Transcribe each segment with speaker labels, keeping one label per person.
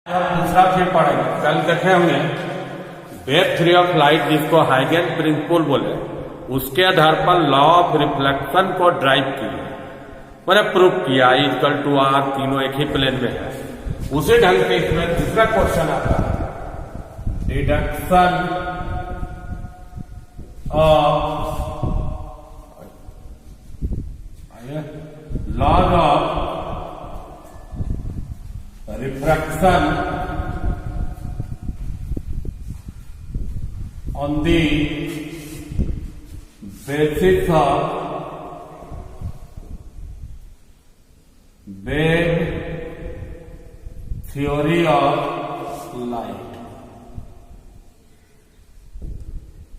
Speaker 1: अब दूसरा फिर पढ़ेंगे। कल देखे हमने वेव थ्योरी ऑफ लाइट, जिसको हाइगेन प्रिंसिपल बोले, उसके आधार पर लॉ ऑफ रिफ्लेक्शन को ड्राइव किया, मैंने प्रूव किया। इक्वल टू आर, तीनों एक ही प्लेन में है। उसी ढंग से इसमें दूसरा क्वेश्चन आता है, deduction of law of refraction on the basis of wave theory of light।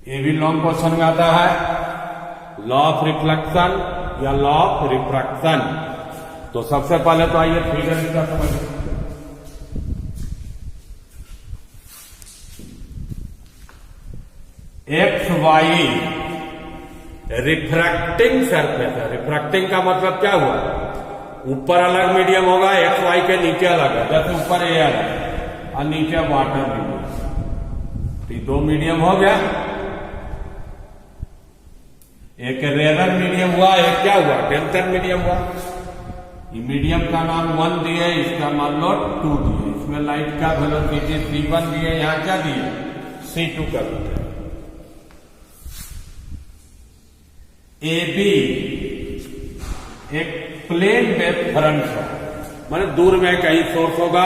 Speaker 1: ये भी लॉन्ग क्वेश्चन में आता है, लॉ ऑफ रिफ्लेक्शन या लॉ ऑफ रिफ्रैक्शन। तो सबसे पहले तो आइए फिगर इसका समझिए। एक्स वाई रिफ्रैक्टिंग सरफेस है। रिफ्रैक्टिंग का मतलब क्या हुआ, ऊपर अलग मीडियम होगा, एक्स वाई के नीचे अलग है। जैसे ऊपर ए अलग और नीचे वाटर मीडियम, तो दो मीडियम हो गया। एक रेयर मीडियम हुआ, एक क्या हुआ, डेंसर मीडियम हुआ। ये मीडियम का नाम 1 दिए, इसका मान लो 2 दिए। इसमें लाइट का वेलोसिटी c1 दिए, यहां क्या दिए, c2 कर दिए। ए बी एक प्लेन वेव फ्रंट है, माने दूर में कहीं सोर्स होगा।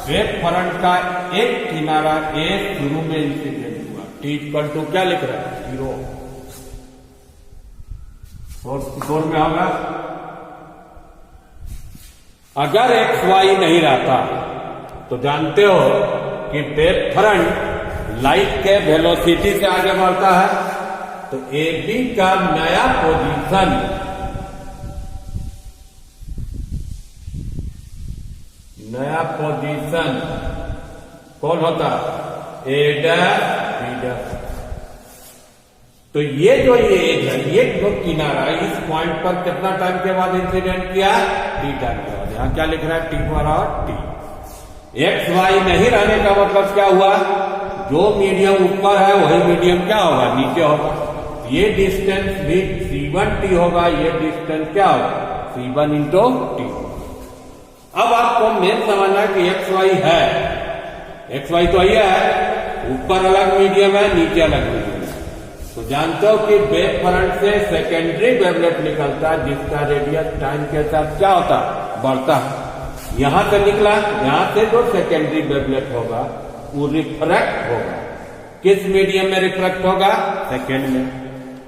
Speaker 1: वेव फ्रंट का एक किनारा ए शुरू में इंसिडेंट हुआ, टी इक्वल टू क्या लिख रहा है, 0। सोर्स दूर में होगा। अगर एक्स वाई नहीं रहता तो जानते हो कि वेव फ्रंट लाइट के वेलोसिटी से आगे बढ़ता है। तो ए बी का नया पोजीशन कौन होता, ए डैश बी डैश। तो ये जो ये एज है, ये जो किनारा, इस पॉइंट पर कितना टाइम के बाद इंसिडेंट किया, टी टाइम के बाद। यहां क्या लिख रहा है, टी पर और टी। एक्स वाई नहीं रहने का मतलब क्या हुआ, जो मीडियम ऊपर है वही मीडियम क्या होगा, नीचे होगा। ये डिस्टेंस भी c1t होगा, ये डिस्टेंस क्या होगा, c1 इंटू टी। अब आपको मेन समझना कि एक्स वाई है, एक्स वाई तो ये है, ऊपर अलग मीडियम है, नीचे अलग मीडियम है। तो जानते हो कि वेव फ्रंट से सेकेंडरी वेवलेट निकलता है, जिसका रेडियस टाइम के साथ क्या होता, बढ़ता है। यहां से निकला, यहां से जो सेकेंडरी वेवलेट होगा वो रिफ्रैक्ट होगा। किस मीडियम में रिफ्रैक्ट होगा, सेकेंड में।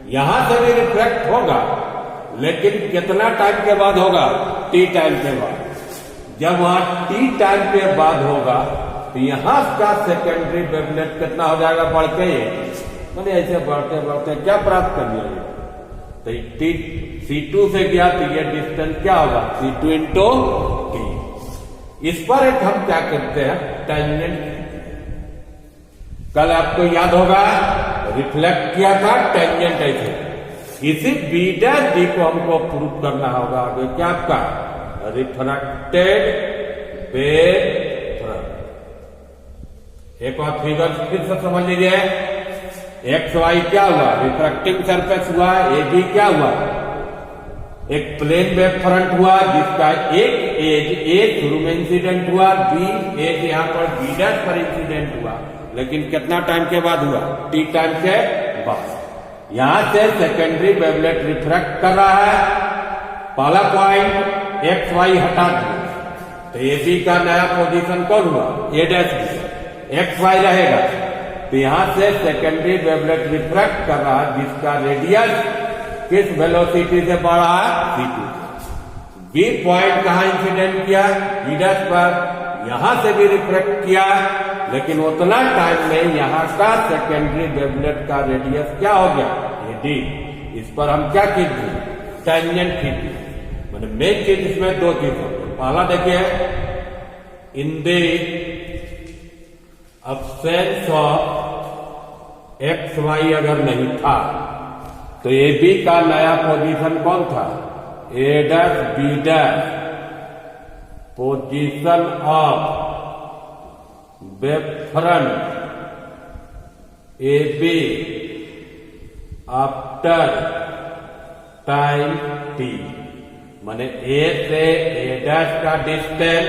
Speaker 1: यहां से भी रिफ्रैक्ट होगा, लेकिन कितना टाइम के बाद होगा, टी टाइम के बाद। जब वहां टी टाइम के बाद होगा तो यहां का सेकेंडरी वेवलेट कितना हो जाएगा, बढ़ के, मैंने ऐसे बढ़ते बढ़ते क्या प्राप्त कर लिया, तो टी c2 से गया तो ये डिस्टेंस क्या होगा, c2 इंटू टी। इस पर एक हम क्या करते हैं, टेंजेंट। कल आपको याद होगा रिफ्लेक्ट किया था टेंजेंट ऐसे। इसी बी डैश डी को हमको प्रूव करना होगा आगे, क्या आपका रिफ्रैक्टेड वेव फ्रंट। एक बार फिगर फिर से समझ लीजिए। एक्स वाई क्या हुआ, रिफ्रैक्टिंग सरफेस हुआ। ए बी क्या हुआ, एक प्लेन वेव फ्रंट हुआ, जिसका एक एज ए शुरू में इंसिडेंट हुआ, बी एज यहां पर बी डैश पर इंसिडेंट हुआ, लेकिन कितना टाइम के बाद हुआ, टी टाइम के बाद। यहां से सेकेंडरी वेवलेट रिफ्रैक्ट कर रहा है। पहला पॉइंट एक्स वाई हटा दिया, तो ए बी का नया पोजीशन कौन हुआ, ए डैश बी। एक्स वाई रहेगा तो यहां से सेकेंडरी वेवलेट रिफ्रैक्ट कर रहा है, जिसका रेडियस किस वेलोसिटी से बढ़ रहा है, c2। बी पॉइंट कहां इंसिडेंट किया, बी डैश पर। यहां से भी रिफ्रैक्ट किया, लेकिन उतना टाइम में यहां का सेकेंडरी वेवलेट का रेडियस क्या हो गया, ये डी। इस पर हम क्या कीजिए, टेंजेंट खींचिए। मतलब मेन चीज इसमें दो चीज होती है। पहला देखिए, in the absence of X Y अगर नहीं था तो ए बी का नया पोजीशन कौन था, A dash B dash position of wave front A B after time T, माने ए से ए डैश का डिस्टेंस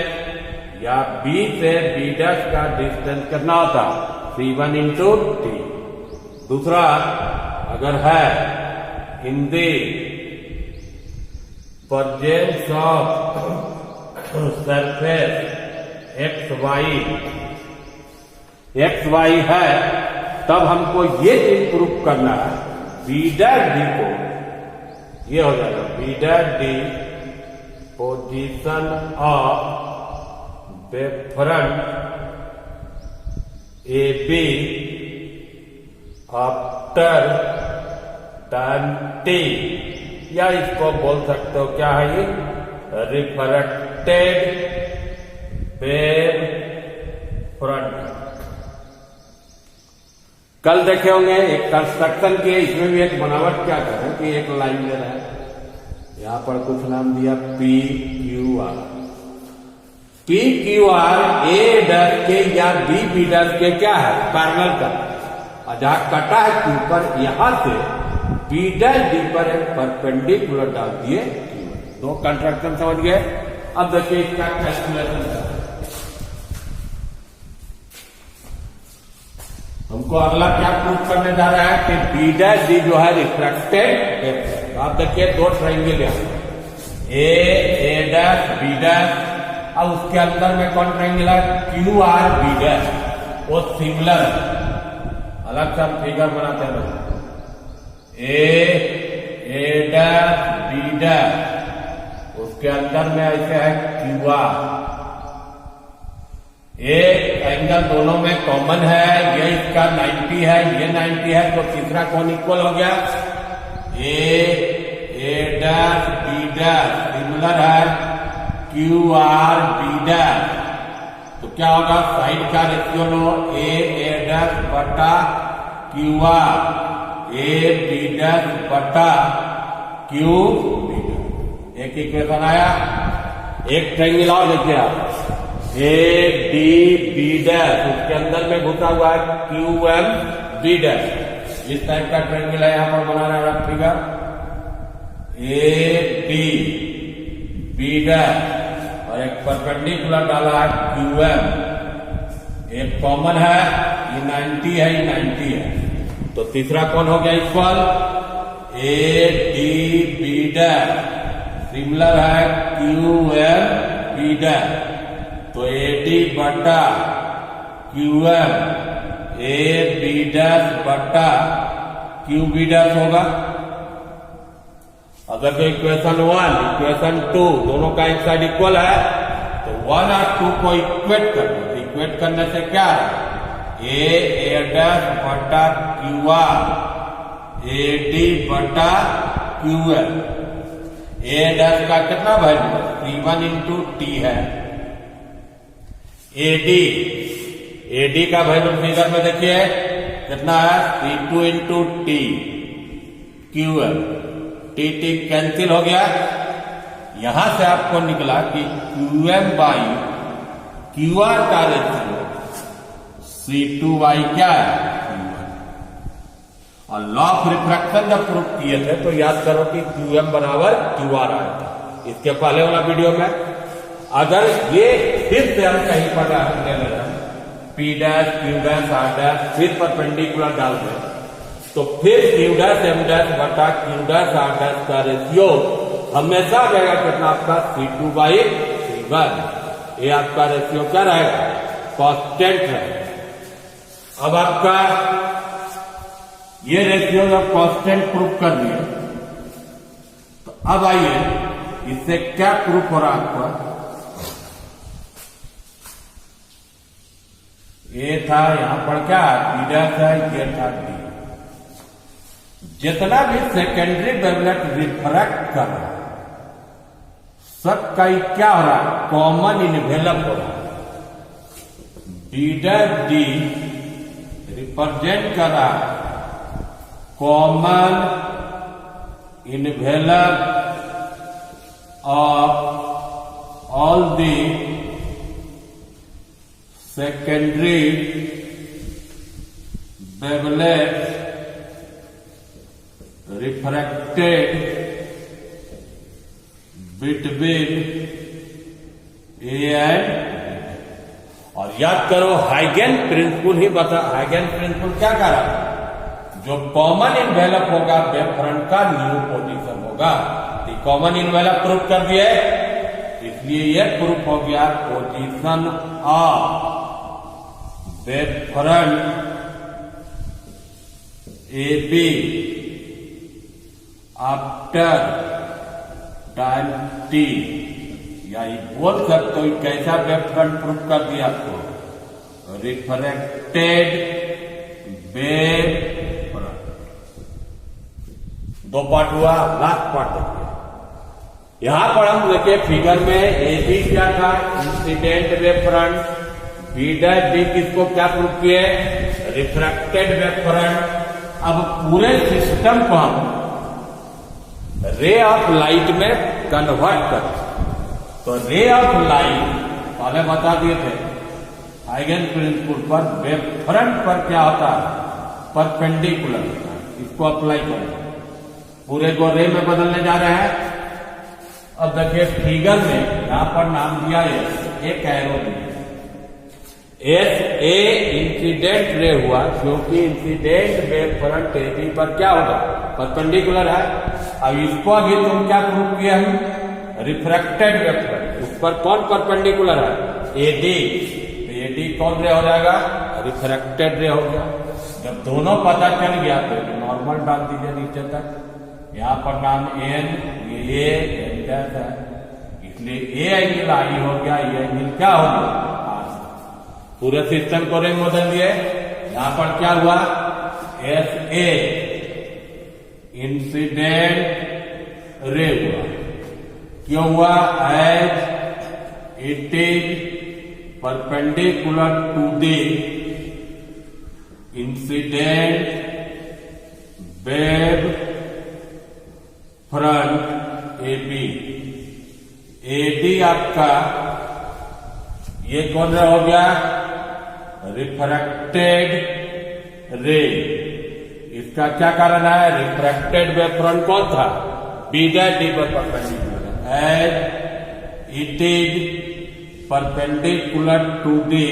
Speaker 1: या बी से बी डैश का डिस्टेंस कितना होता, C1 इंटू टी। दूसरा अगर है in the presence of surface X Y है, तब हमको ये चीज प्रूफ करना है, बी डैश डी को, ये हो जाएगा B dash D position of wave front A B after time T, या इसको बोल सकते हो क्या है ये, रिफ्रैक्टेड वेब फ्रंट। कल देखे होंगे एक कंस्ट्रक्शन की, इसमें भी एक बनावट क्या कर रहे हैं कि एक लाइन दे रहा है, यहां पर कुछ नाम दिया P Q R. P Q R A dash के या बी डैश के क्या है, पैरेलल का, और जहां कटा है क्यू पर, यहां से बी डैश डी पर एक परपेंडिकुलर डाल दिए। दो कंस्ट्रक्शन समझ गए। अब देखिए इसका कैलकुलेशन, हमको अगला क्या प्रूफ करने जा रहा है कि बी डैश डी जो है रिफ्रैक्टेड है। आप देखिए दो triangle A dash B dash, अब उसके अंदर में कौन ट्राइंगल है, क्यू आर बी डैश, वो सिमिलर, अलग से हम फिगर बनाते हैं, ए डैश बी डैश, उसके अंदर में ऐसे है क्यू आर, एक एंगल दोनों में कॉमन है, ये इसका 90 है, ये 90 है, तो तीसरा कौन इक्वल हो गया, A dash B dash similar है क्यू आर बी डैश, तो क्या होगा, साइड का रेशियो लो, ए डैश बटा Q R, A B dash बटा क्यू बी डैश। एक इक्वेशन आया। एक ट्रायंगल और देखिए आप, ए डी बी डैश, उसके अंदर में घुसा हुआ है क्यू एम बी डैश, इस टाइप का ट्रायंगल है, यहां पर बना रहा है figure, A D B dash और एक परपेंडिकुलर डाला है क्यू एम, एक कॉमन है, ये 90 है, ये 90 है, तो तीसरा कौन हो गया equal, A D B dash similar है क्यू एम बी डैश, तो ए डी बटा Q M A B dash बटा क्यू बी डैश होगा। अगर इक्वेशन 1 इक्वेशन 2 दोनों का एक साइड इक्वल है, तो 1 और 2 को इक्वेट कर दो। इक्वेट करने से क्या है, ए डैश बटा क्यू आर ए डी बटा क्यू एम, ए डैश का कितना वैल्यू है, C1 इंटू टी है, एडी का वैल्यू फिगर में देखिए कितना है, C2 into T Q L, T cancel हो गया, यहां से आपको निकला कि Q M by Q R का रेशियो C2 क्या है, और लॉ ऑफ रिफ्रैक्शन जब प्रूफ किए थे तो याद करो कि क्यू एम बराबर क्यू आर आया था इसके पहले वाला वीडियो में। अगर ये फिर से हम कहीं पर ले ले रहे हैं P dash Q dash R dash, फिर परपेंडिकुलर डाल दें, तो फिर क्यू डैश एम डैश बटा क्यू डैश आर डैश का रेशियो हमेशा रहेगा कितना आपका, C2 बाई C1। ये आपका रेशियो क्या रहेगा, कांस्टेंट रहेगा। अब आपका ये रेशियो जब कांस्टेंट प्रूफ कर दिए, तो अब आइए इससे क्या प्रूफ हो रहा है आपका, ये था यहां पर क्या पी डैश है, ये था डी, जितना भी सेकेंडरी वेवलेट रिफ्रैक्ट कर रहा है सबका क्या हो रहा है, कॉमन इनवेलप हो रहा है। डी डैश डी रिप्रेजेंट कर रहा है common envelope of all the secondary wavelet refracted between A and, और याद करो हाइगेन प्रिंसिपल ही बता, हाइगेन प्रिंसिपल क्या कह रहा है, जो कॉमन इनवेलप होगा वेव फ्रंट का न्यू पोजीशन होगा। कॉमन इनवेलप प्रूफ कर दिए, इसलिए यह प्रूफ हो गया position of wave front A B after time T, या ये बोल सकते हो कैसा वेव फ्रंट प्रूफ कर दिया आपको, रिफ्रैक्टेड वेव फ्रंट। दो पार्ट हुआ, लास्ट पार्ट देखिए। यहां पर हम देखिए फिगर में ए बी क्या था, incident wave front, B dash D किसको क्या प्रूफ किए, रिफ्रैक्टेड वेव फ्रंट। अब पूरे सिस्टम को हम रे ऑफ लाइट में कन्वर्ट कर, तो रे ऑफ लाइट पहले बता दिए थे हाइगेन प्रिंसिपल पर वेव फ्रंट पर क्या होता है, परपेंडिकुलर होता है। इसको अप्लाई करें, पूरे को रे में बदलने जा रहे हैं। अब देखिए फिगर में यहां पर नाम दिया है, एक एरो दिया, एस ए इंसिडेंट रे हुआ, क्योंकि incident wave front A B पर क्या होगा, परपेंडिकुलर है। अब इसको अभी तुम क्या प्रूव किया है, रिफ्रैक्टेड वेव फ्रंट, उस पर कौन परपेंडिकुलर है, एडी, तो एडी कौन रे हो जाएगा, रिफ्रैक्टेड रे हो गया। जब दोनों पता चल गया तो नॉर्मल डाल दीजिए नीचे तक, यहां पर नाम एन, ये एन डैश है, इसलिए ए एंगल आई हो गया, ये एंगल क्या हो गया, पूरे सिस्टम को रे बदल दिए। यहां पर क्या हुआ, एस ए इंसिडेंट रे हुआ, क्यों हुआ, as it is perpendicular to the incident wave front A B. AD आपका ये कौन रे हो गया, रिफ्रैक्टेड रे। इसका क्या कारण है, रिफ्रैक्टेड वेव फ्रंट कौन था, बी डैश डी पर perpendicular, as it is perpendicular to the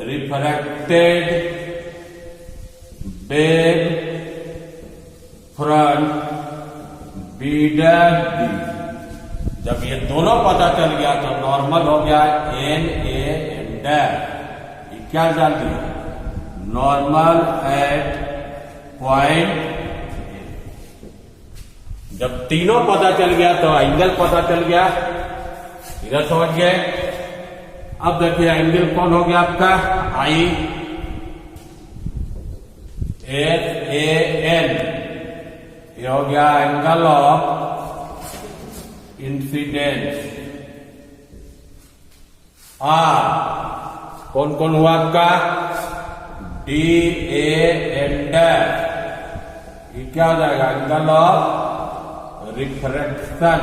Speaker 1: refracted wave front B dash D. जब ये दोनों पता चल गया तो नॉर्मल हो गया एन ए एन डैश, क्या डाल दिया, नॉर्मल एट पॉइंट। जब तीनों पता चल गया तो एंगल पता चल गया, इधर समझ गए। अब देखिए एंगल कौन हो गया आपका, आई एस ए एन, ये हो गया एंगल ऑफ इंसिडेंस। कौन कौन हुआ आपका, डी ए एन डैश, ये क्या हो जाएगा, एंगल ऑफ रिफ्रैक्शन।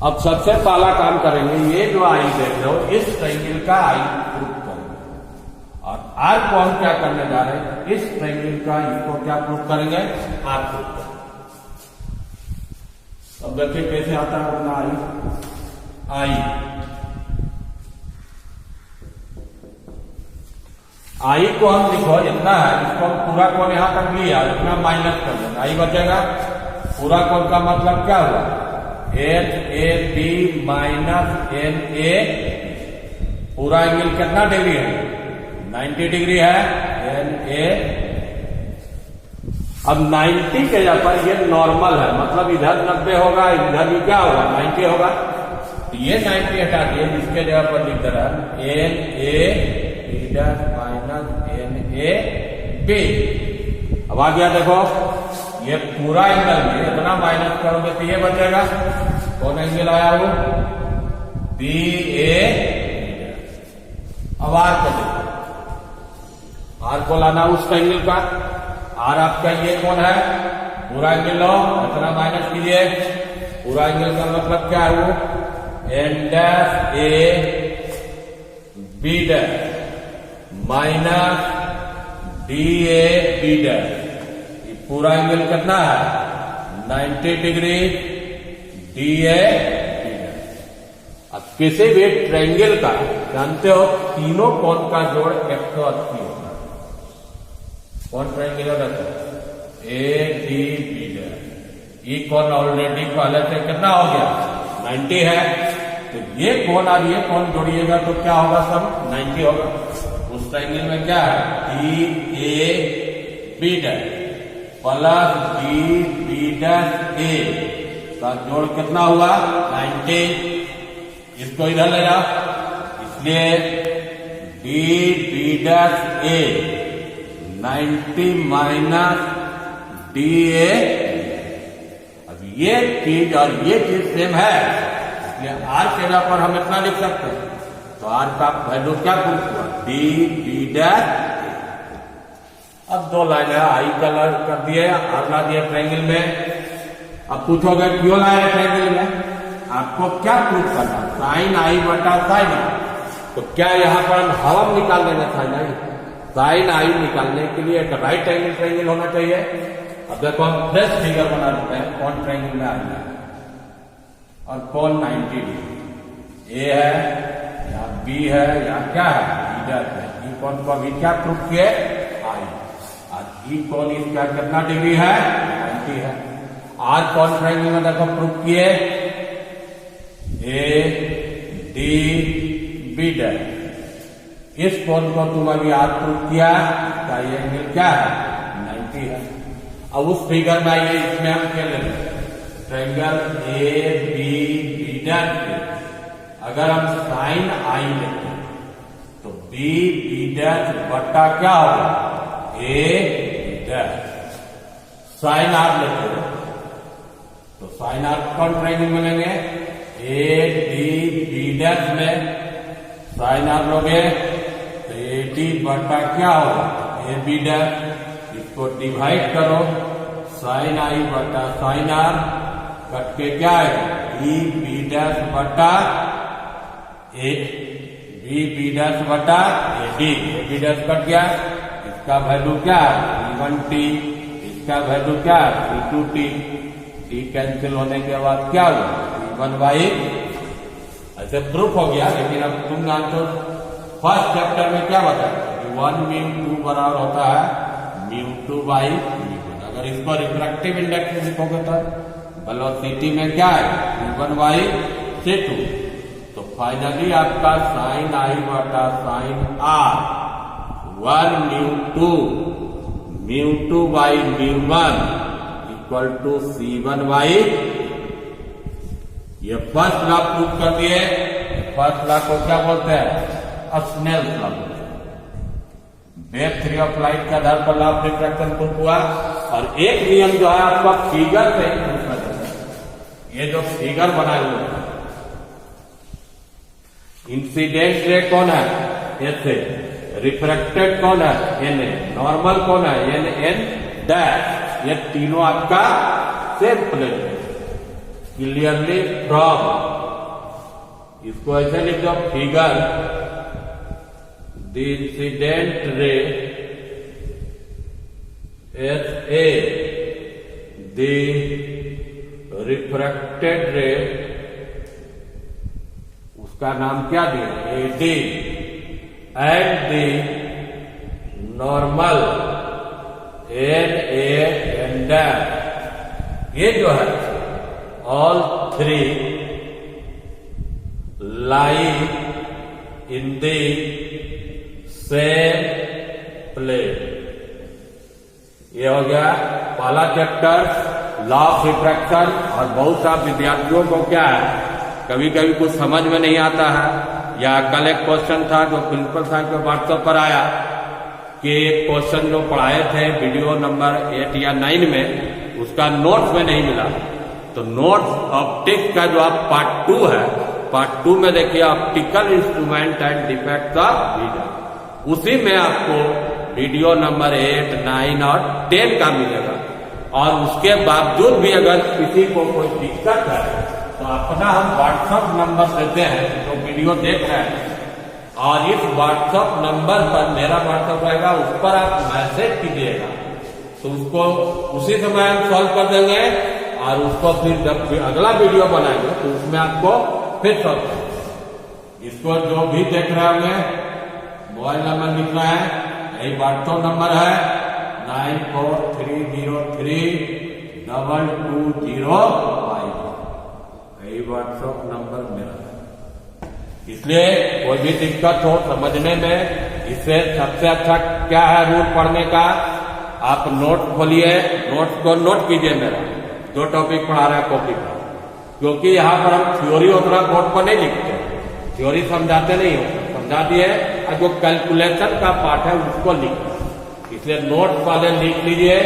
Speaker 1: अब सबसे पहला काम करेंगे, ये जो आई देख रहे हो इस ट्रायंगल का आई प्रूफ करेंगे, और आर को हम क्या करने जा रहे हैं, इस ट्रायंगल का इसको क्या प्रूफ करेंगे, आर प्रूफ करेंगे। अब देखिए कैसे आता है अपना आई, आई को हम लिखो इतना है, इसको पूरा कोण यहां तक लिया, इतना माइनस कर देना, आई बचेगा। पूरा कोण का मतलब क्या हुआ, N A B minus N A, पूरा एंगल कितना डिग्री है, 90 डिग्री है, एन ए। अब 90 के जगह पर ये नॉर्मल है, मतलब इधर 90 होगा, इधर भी क्या होगा, 90 होगा। तो ये 90 हटा दिए, इसके जगह पर लिख दे रहा है N A B dash minus N A B. अब आ गया देखो, ये पूरा एंगल में इतना माइनस करोगे तो ये बचेगा, कौन एंगल आया वो, बी ए। अब आर को देखो, आर को लाना उस एंगल का, आर आपका ये कौन है, पूरा एंगल लो, इतना माइनस कीजिए, पूरा एंगल का मतलब क्या है वो, N dash A B dash minus D A B dash, ये पूरा एंगल कितना है 90 degree D A B dash. अब किसी भी ट्रायंगल का जानते हो तीनों कोण का जोड़ 180 होता है। कौन ट्रायंगल होता है ए डी बी डैश, ये कोण ऑलरेडी पहले से कितना हो गया 90 है, तो ये कोण और ये कोण जोड़िएगा तो क्या होगा सब 90 होगा। उस ट्रायंगल में क्या है D A B dash plus D B dash A का जोड़ कितना हुआ 90, इसको इधर ले जाओ, इसलिए D B dash A 90 minus D A. अब ये चीज और ये चीज सेम है, इसलिए आर के जगह पर हम इतना लिख सकते हैं, तो आर का वैल्यू क्या प्रूफ हुआ डी बी डैश। अब दो लाइन है आई कलर कर दिए, आर ला दिए ट्रायंगल में। अब पूछोगे क्यों लाया ट्रायंगल में, आपको क्या प्रूफ करना साइन आई बटा साइन आई, तो क्या यहां पर हम हवा निकाल देंगे साइन आई, साइन आई निकालने के लिए एक राइट एंगल ट्रायंगल होना चाहिए। अब देखो हम फ्रेश फिगर बना देते हैं, कौन ट्रायंगल में आएगा और कौन 90 डिग्री ए है या बी है या क्या है बी डैश है। ई कौन को अभी क्या प्रूफ किए आई, और ई कौन इसका कितना डिग्री है 90 है। आज कौन ट्रायंगल में देखो प्रूफ किए ए डी बी डैश, इस कोण को तुम अभी आज प्रूफ किया का ये एंगल क्या है 90 है। अब उस फिगर में आइए, इसमें हम क्या लेंगे triangle A B B dash, अगर हम साइन आई लेते हैं तो बी बी डैश बटा क्या होगा A B dash, sine R लेते हैं तो साइन आर कौन ट्रायंगल में लेंगे ए डी बी डैश में, साइन आर लोगे तो ए डी बटा क्या होगा ए बी डैश, इसको डिवाइड करो साइन आई बटा साइन आर, कट के क्या है ई बी डैश बटा ए बी बी डैश बटा ए बी डैश कट गया, इसका वैल्यू क्या है 1t, इसका वैल्यू क्या है 2t, टी कैंसिल होने के बाद क्या हुआ 1/, ऐसे प्रूफ हो गया। लेकिन अब तुम जानते हो फर्स्ट चैप्टर में क्या बताया 1 μ2 बराबर होता है μ2/μ1। अगर इसको रिफ्रैक्टिव इंडेक्स में लिखोगे तो वेलोसिटी में क्या है v1/c2, तो फाइनली आपका साइन आई बटा sine are 1 μ2/μ1 equal to c1/, ये फर्स्ट लॉ प्रूफ कर दिए। फर्स्ट लॉ को क्या बोलते हैं स्नेल्स लॉ बोलते हैं। वेव थ्योरी ऑफ लाइट के आधार पर लॉ ऑफ रिफ्रैक्शन प्रूफ हुआ। और एक नियम जो है आपका फिगर से ही प्रूफ कर देता है। ये जो फिगर बनाए हुए हैं, इंसिडेंट रे कौन है ऐसे, रिफ्रैक्टेड कौन है एन ए, नॉर्मल कौन है एन डैश, ये तीनों आपका सेम प्लेन है। क्लियरली फ्रॉम, इसको ऐसे लिख दो figure the incident ray S A the refracted ray, उसका नाम क्या दिया A D, and the normal N A N dash, ये जो है all three lie in the same plane। ये हो गया पहला चैप्टर लॉ ऑफ रिफ्रैक्शन। और बहुत सा विद्यार्थियों को क्या है कभी कभी कुछ समझ में नहीं आता है, या कल एक क्वेश्चन था जो प्रिंसिपल साहब के व्हाट्सएप पर आया कि एक क्वेश्चन जो पढ़ाए थे वीडियो नंबर 8 या 9 में, उसका नोट्स में नहीं मिला। तो नोट्स ऑप्टिक्स का जो आप पार्ट 2 है, पार्ट 2 में देखिए optical instrument and defects of vision, उसी में आपको वीडियो नंबर 8, 9 और 10 का मिलेगा। और उसके बावजूद भी अगर किसी को कोई दिक्कत है तो अपना हम व्हाट्सएप नंबर देते हैं जो वीडियो देख रहे हैं, और इस व्हाट्सएप नंबर पर मेरा व्हाट्सएप रहेगा, उस पर आप मैसेज कीजिएगा तो उसको उसी समय हम सॉल्व कर देंगे, और उसको फिर जब अगला वीडियो बनाएंगे तो उसमें आपको फिर सॉल्व करेंगे। इसको जो भी देख रहे होंगे मोबाइल नंबर लिख रहे हैं, यही व्हाट्सएप नंबर है 9430322055, यही व्हाट्सएप नंबर मेरा है। इसलिए कोई भी दिक्कत हो समझने में, इससे सबसे अच्छा क्या है रूल पढ़ने का, आप नोट खोलिए, नोट्स को नोट कीजिए मेरा जो टॉपिक पढ़ा रहा है कॉपी पर, क्योंकि यहाँ पर हम थ्योरी उतना बोर्ड पर नहीं लिखते, थ्योरी समझाते नहीं हो, समझा दिए, और जो कैलकुलेशन का पार्ट है उसको लिखते, इसलिए नोट वाले लिख लीजिए,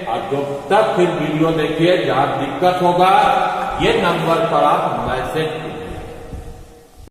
Speaker 1: और जब तक फिर वीडियो देखिए, जहां दिक्कत होगा ये नंबर पर आप मैसेज